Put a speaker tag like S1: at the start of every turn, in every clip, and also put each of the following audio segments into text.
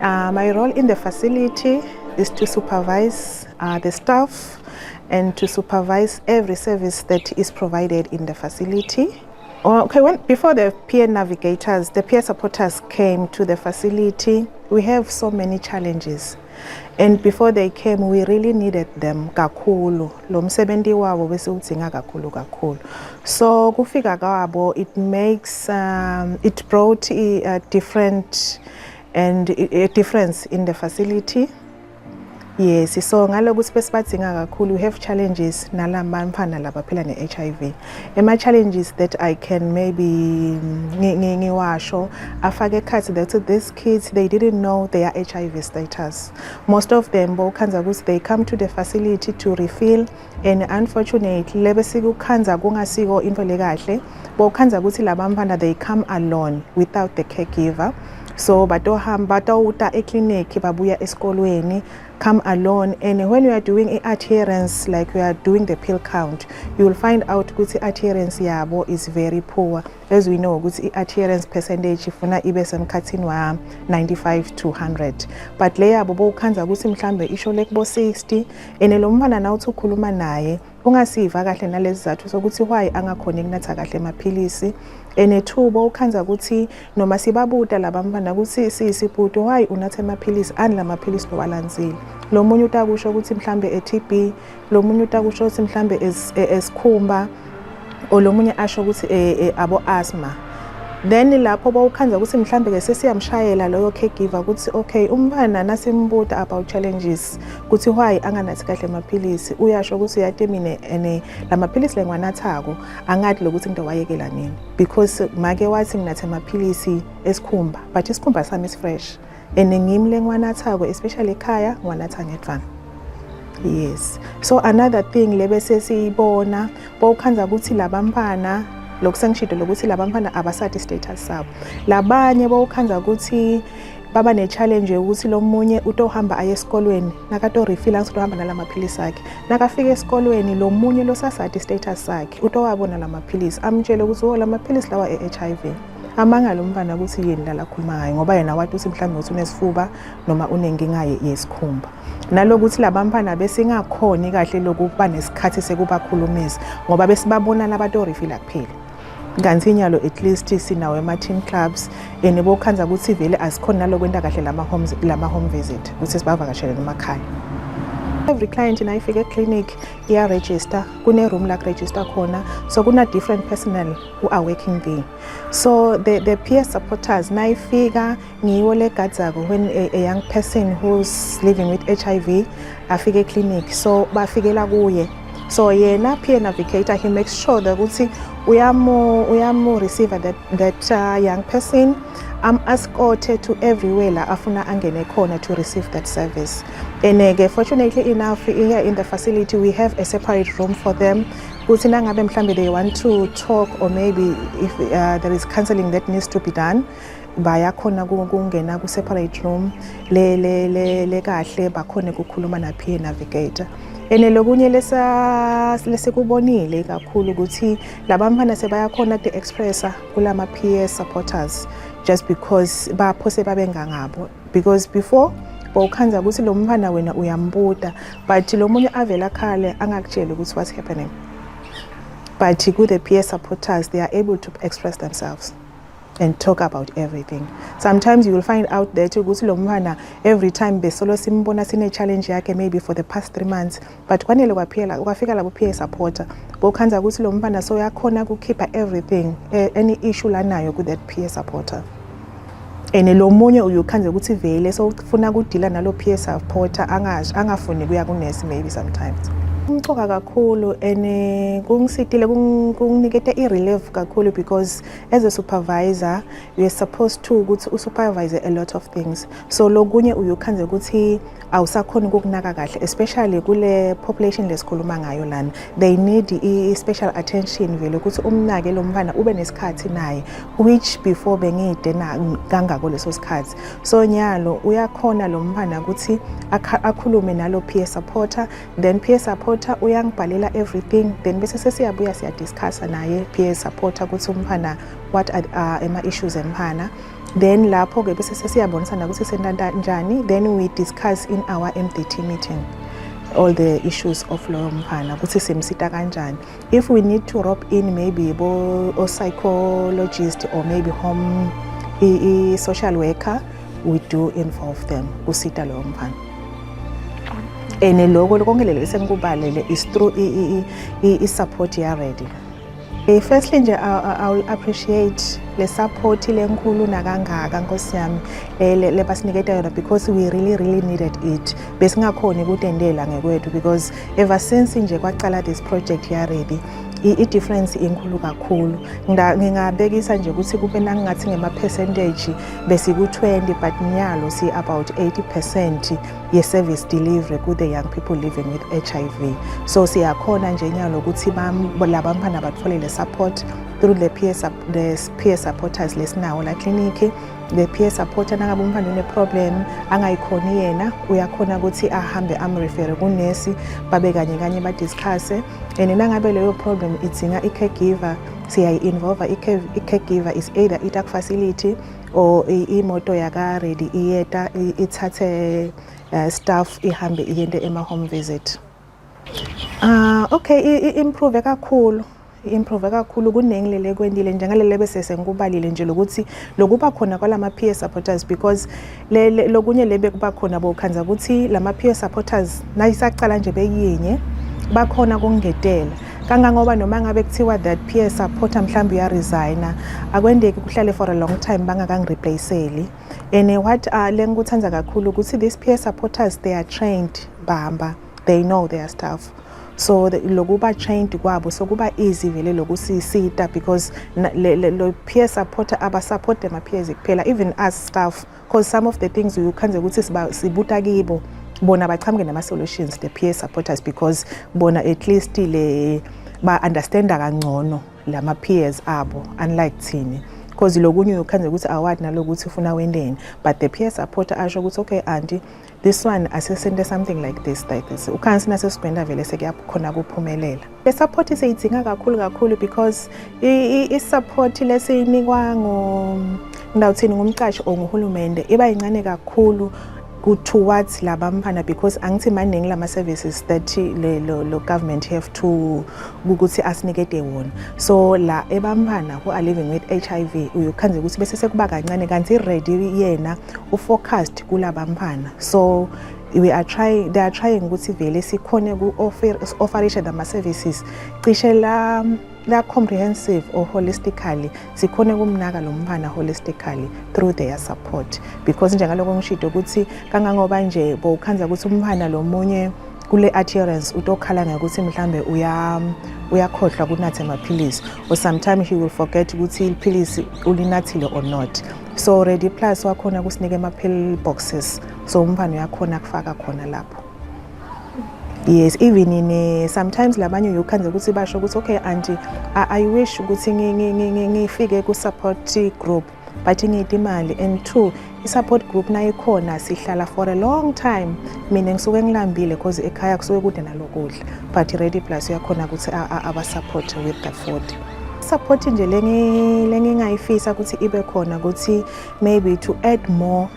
S1: My role in the facility is to supervise the staff and to supervise every service that is provided in the facility. Okay, before the peer navigators, the peer supporters came to the facility, we have so many challenges. And before they came, we really needed them kakhulu. Lo msebenzi wabo bese udinga kakhulu. So kufika kwabo, it brought a difference in the facility. Yes, so ngaloku sibadinga kakhulu, we have challenges nalabantwana labaphila ne-HIV. My challenges that I can maybe ngiwasho afake ekhathi that these kids, they didn't know their HIV status. Most of them they come to the facility to refill, and unfortunately lebesikukhanza kungasiko into lekahle bokhanza ukuthi labantwana they come alone without the caregiver. So batawuta eklinikhi babuya esikolweni, come alone, and when you are doing adherence, like we are doing the pill count, you will find out ukuthi adherence yabo is very poor. As we know ukuthi adherence percentage ifuna ibe semkhathini wa 95 to 100, but le yabo bokhanza ukuthi mhlambe isho lekubo 60, and lo mfana na uthi ukhuluma naye ungasiva kahle nalezi zathu sokuthi why angakhona ukunatha kahle amaphilisi. Enethubo ukhanza ukuthi noma sibabuta labantwana ukuthi sisibhudo why unathe amaphilisi la maphilisi lowalanzile. Lo munye utakusho ukuthi mhlambe e-TB, lo munye utakusho ukuthi mhlambe esikhumba, lo munye asho ukuthi abo asthma. Then lapho bawukhanza ukuthi mhlambe ke sesiyamshayela loyo caregiver ukuthi okay umntwana nasimbuta about challenges ukuthi why anganathi kahle amaphilisi, uyasho ukuthi uyatemine ene lamaphilisi lengwanathako angathi lokuthi into wayekela nini, because make wathi nginathe amaphilisi esikhumba but isikhumba sami is fresh and ngimi lengwanathako especially ekhaya ngwanatha ngedvana. Yes, so another thing lebese siyibona bawukhanza ukuthi labantwana lokusengishilo lokuthi labantwana abasati status sabo. Labanye bawukhanza ukuthi baba ne-challenge ukuthi lo munye utohamba aye esikolweni nakato refill utohamba nalamaphilisi akhe, nakafika esikolweni lo munye losasati status sakhe utowabona lamaphilisi amtshela ukuthi lamaphilisi lawa e-HIV. Amangalo umntwana ukuthi yini la khuluma ngayo ngoba yena wathi uthi mhlawumbe uthi unesifuba noma unenkinga yesikhumba. Nalokuthi labantwana besingakhoni kahle lokuba nesikhathi sekubakhulumisa ngoba besibabona nabato refill kuphela. Kanti inyalo at least sinawe ama-teen clubs and bokhanza ukuthi vele asikhona nalokwenta kahle lama home visit ukuthi sibavakashele emakhaya. Every client nayifika eclinic iya register, kune room la register khona, so kuna different personnel who are working there. So the peer supporters nayifika ngiwo legadzako when a young person who's living with HIV afika eclinic, so bafikela kuye. So yena peer navigator, he makes sure that ukuthi uyamu receive that young person, escorted to everywhere la afuna angene khona to receive that service. And fortunately enough here in the facility we have a separate room for them. Ukuthi nangabe mhlambe they want to talk or maybe if there is counseling that needs to be done, bayakhona kungena ku separate room le kahle bakhona ukukhuluma na peer navigator. Ene lokunye lesikubonile kakhulu ukuthi labantwana sebayakhona to expressa kulama peer supporters just because baphose babengangabo, because before bawukhanza ukuthi lo mntwana wena uyambuta but lo munye avela khale angakutshela ukuthi what's happening, but with the peer supporters they are able to express themselves and talk about everything. Sometimes you will find out that ukuthi lo mntwana every time besolo simbona sine challenge yake maybe for the past 3 months, but kwanele kwafika labo peer supporter bokhanza ukuthi lo mntwana so yakhona ukukhipha everything, any issue lanayo with that peer supporter. And lo munye uyokhanza ukuthi vele so ufuna ukudila nalo peer supporter angafuni kuya kunesi maybe sometimes. Ngixoxa kakhulu and kungisitile kunginikete i-relief kakhulu because as a supervisor you are supposed to ukuthi usupervise a lot of things. So lokunye uyokhanza ukuthi awusakhona ukunaka kahle, especially kule population lesikhuluma ngayo lana. They need special attention vele ukuthi umnake lo mfana ube nesikhathi naye, which before bengide kangako leso sikhathi. So nyalo uyakhona lo mfana ukuthi akhulume nalo peer supporter, then peer supporter uyangibhalela everything, then bese sesiyabuya siya discuss naye peer supporter ukuthi umfana what are ama issues emphana. Then lapho ke bese sesiyabonisana ukuthi senta kanjani, then we discuss in our MDT meeting all the issues of loyo mfana ukuthi simsita kanjani. If we need to rope in maybe a psychologist or maybe home social worker, we do involve them kusita loyo mfana. And lokho konke leli esengikubalele is through support ya ready. Firstly nje I will appreciate le support lenkulu nakangaka Nkosi yami le basiniketa yona because we really needed it. Besingakhona ukutendela ngekwethu because ever since nje kwaqala this project ya ready i-difference inkulu kakhulu. Ngingabekisa nje ukuthi kube nangathi ngema percentage besiku-20 but nyalo si about 80% ye service delivery ku the young people living with HIV. So siyakhona nje nyalo ukuthi labantwana bathole le support through the peer supporters lesinawo la clinic. The peer supporter nangabe umfana une problem angayikhoni yena uyakhona ukuthi ahambe amrefer kunesi babe kanye ba discuss, and nangabe leyo problem idzinga i-caregiver siyayi-involve i-caregiver is either itak facility or imoto yaka ready iyeta ithathe staff ihambe iyende ema-home visit. Okay, improve kakhulu kunengilele kwendile njengalele bese sengikubalile nje lokuthi lokuba khona kwalama peer supporters because lokunye lebe kuba khona bokhanza ukuthi lama peer supporters nayisaqala nje bekuyinye bakhona kungetela kangangoba noma ngabe kuthiwa that peer supporter mhlawumbe uya resign akwendeki kuhlale for a long time bangakangireplaceeli. And what lengikuthanza kakhulu ukuthi these peer supporters they are trained bahamba, they know their stuff. So lokuba trained kwabo so kuba easy vele lokusisita because lo peer supporter support them peers kuphela, even as staff, because some of the things you khanze ukuthi sibuta kibo bona bachamke nama solutions the peer supporters because bona at least le ba understand kangcono lama peers abo unlike thini. Because lokunye ukhanze ukuthi award nalokuthi ufuna wendeni, but the peer supporter asho ukuthi okay auntie this one asesente something like this ukhansi nasesigwenda vele sekuyakhona kuphumelela. Le support iseyidzinga kakhulu because I support lesinikwa ngawuthini ngumqashi onguhulumende iba incane kakhulu towards labamphana because angithi maningi lama services that lo government have to ukuthi asinikete wona. So la ebamphana who are living with HIV uyokhanze ukuthi bese sekuba kancane kanti ready yena ufocused kulabamphana. So they are trying ukuthi vele sikhone offerisha the services cishe la comprehensive or holistically sikhone kumnaka lo mphana holistically through their support because njengaloko ngishido ukuthi kangangoba nje bowukhanza ukuthi umphana lo munye kule adherence utokhala ngokuthi mhlambe uyakhohlwa kunathe amaphilisi or sometimes he will forget ukuthi iphilisi ulinathile or not. So Ready Plus wakhona kusinike ama pill boxes so umphana uyakhona kufaka khona lapho. Yes, even in sometimes labanye uyokhanze ukuthi basho ukuthi okay auntie I wish ukuthi ngifike ku support group but ngiyidima imali, and two i-support group nayo ikhona sihlala for a long time mina ngisuke ngilambile because ekhaya kusuke kude nalokudla but Ready Plus uyakhona ukuthi aba support with the food. Support nje lengingayifisa ukuthi ibe khona ukuthi maybe to add more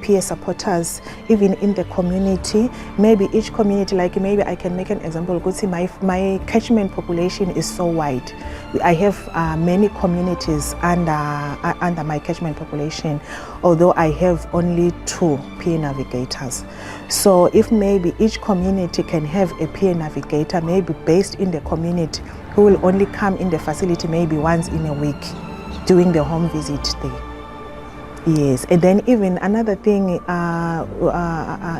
S1: peer supporters even in the community, maybe each community, like maybe I can make an example ukuthi my catchment population is so wide. I have many communities under my catchment population, although I have only 2 peer navigators. So if maybe each community can have a peer navigator, maybe based in the community, who will only come in the facility maybe once in a week doing the home visit day. Yes, and then even another thing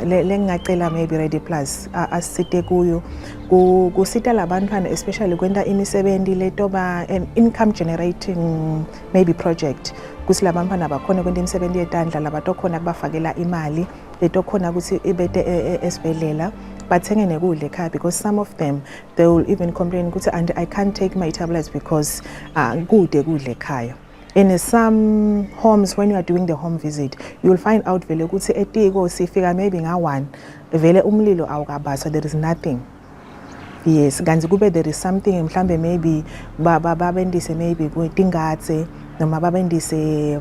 S1: lengacela maybe Ready Plus asite kuyo kusita labantwana especially kwenda imisebenzi letoba an income generating maybe project kusi labantwana bakhona kwenda imisebenzi yetandla labatokhona kubafakela imali letokhona ukuthi ibete esibhedlela bathenge nekudla ekhaya because some of them they will even complain ukuthi and I can't take my tablets because kude kudla ekhaya. In some homes when you are doing the home visit you will find out vele ukuthi etiko sifika maybe nga1 vele umlilo awukabaswa, there is nothing. Yes, kanti kube there is something mhlambe maybe babendise maybe kwetingatse noma babendise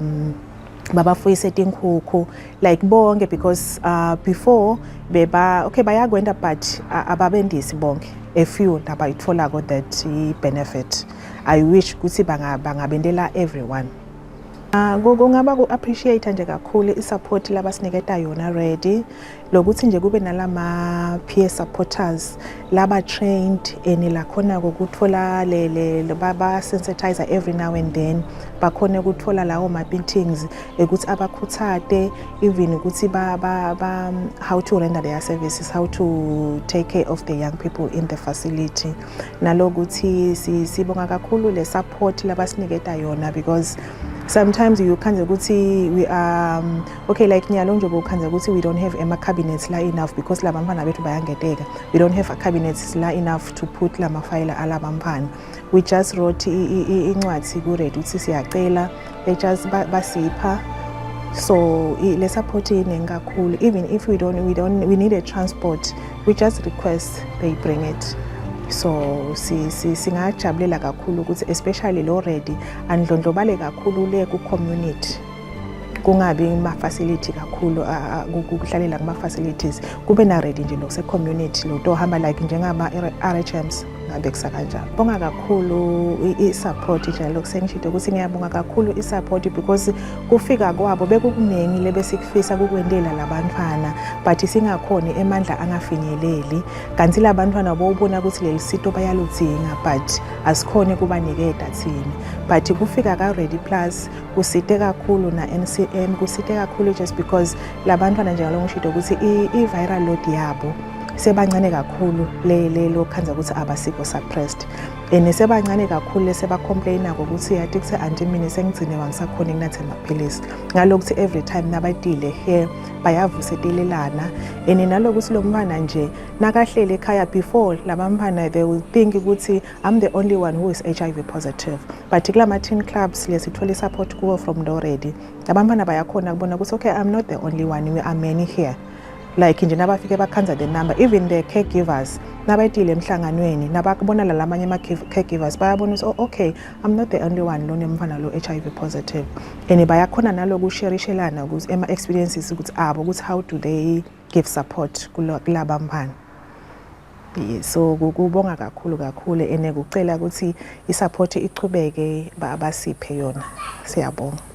S1: babafuyise tinkukhu like bonke because before bayakwenda but ababendisi bonke a few labayitholako that benefit. I wish ukuthi bangabendela everyone. Kungaba ku-appreciate nje kakhulu i-support labasiniketa yona ready lokuthi nje kube nalama peer supporters laba trained la khona ukuthola baba sensitizer every now and then bakhona ukuthola lawo ma-meetings ukuthi abakhuthade even ukuthi how to render their services, how to take care of the young people in the facility. Nalokuthi sibonga kakhulu le support labasiniketa yona because sometimes you can't ukuthi we are like Nyalonjo ukhanza ukuthi we don't have cabinets la enough because la bantwana bethu bayangeteka. We don't have cabinets la enough to put la mafile ala bantwana. We just wrote incwadi ku ready ukuthi siyacela they just basipha. So le support iningi kakhulu. Even if we need a transport, we just request they bring it. So singajabulela kakhulu ukuthi especially lo ready andlondlobale kakhulu le ku community kungabi ma facility kakhulu ukuhlalela kuma facilities kube na ready nje lo se community lo to hamba like njengama RHMs ngabe kusakanjalo. Bonga kakhulu i-support nje lokusengishito ukuthi ngiyabonga kakhulu i-support because kufika kwabo bekukuningi lebesikufisa kukwendela labantwana but singakhona emandla angafinyeleli kanti labantwana bobona ukuthi leli sito bayaludzinga but asikhone kubanikeza thina but kufika ka Ready Plus kusite kakhulu na NCM kusite kakhulu just because labantwana njalo ngishito ukuthi i-viral load yabo sebancane kakhulu lo khanza ukuthi abasikho suppressed sebancane kakhulu seba complaina ukuthi yathi kuthi anti mina sengigcine wangisakhona nginathe amaphilisi ngalokuthi every time nabatile here bayavusetelelana nalokuthi lo mntwana nje nakahlele ekhaya before labantwana they will think ukuthi I'm the only one who is HIV positive but kulama teen clubs lesithola support kuwo from already abantwana bayakhona kubona ukuthi okay I'm not the only one, we are many here. Like nje nabafike bakhanza the number, even the caregivers nabayitile emhlanganweni nabakubona lamanye ama caregivers bayabona ukuthi okay I'm not the only one lo nemfana lo HIV positive bayakhona naloku sharishelana ukuthi ema experiences ukuthi abo ukuthi how do they give support kulaba mfana. So kubonga kakhulu kucela ukuthi i support ichubeke basiphe yona. Siyabonga.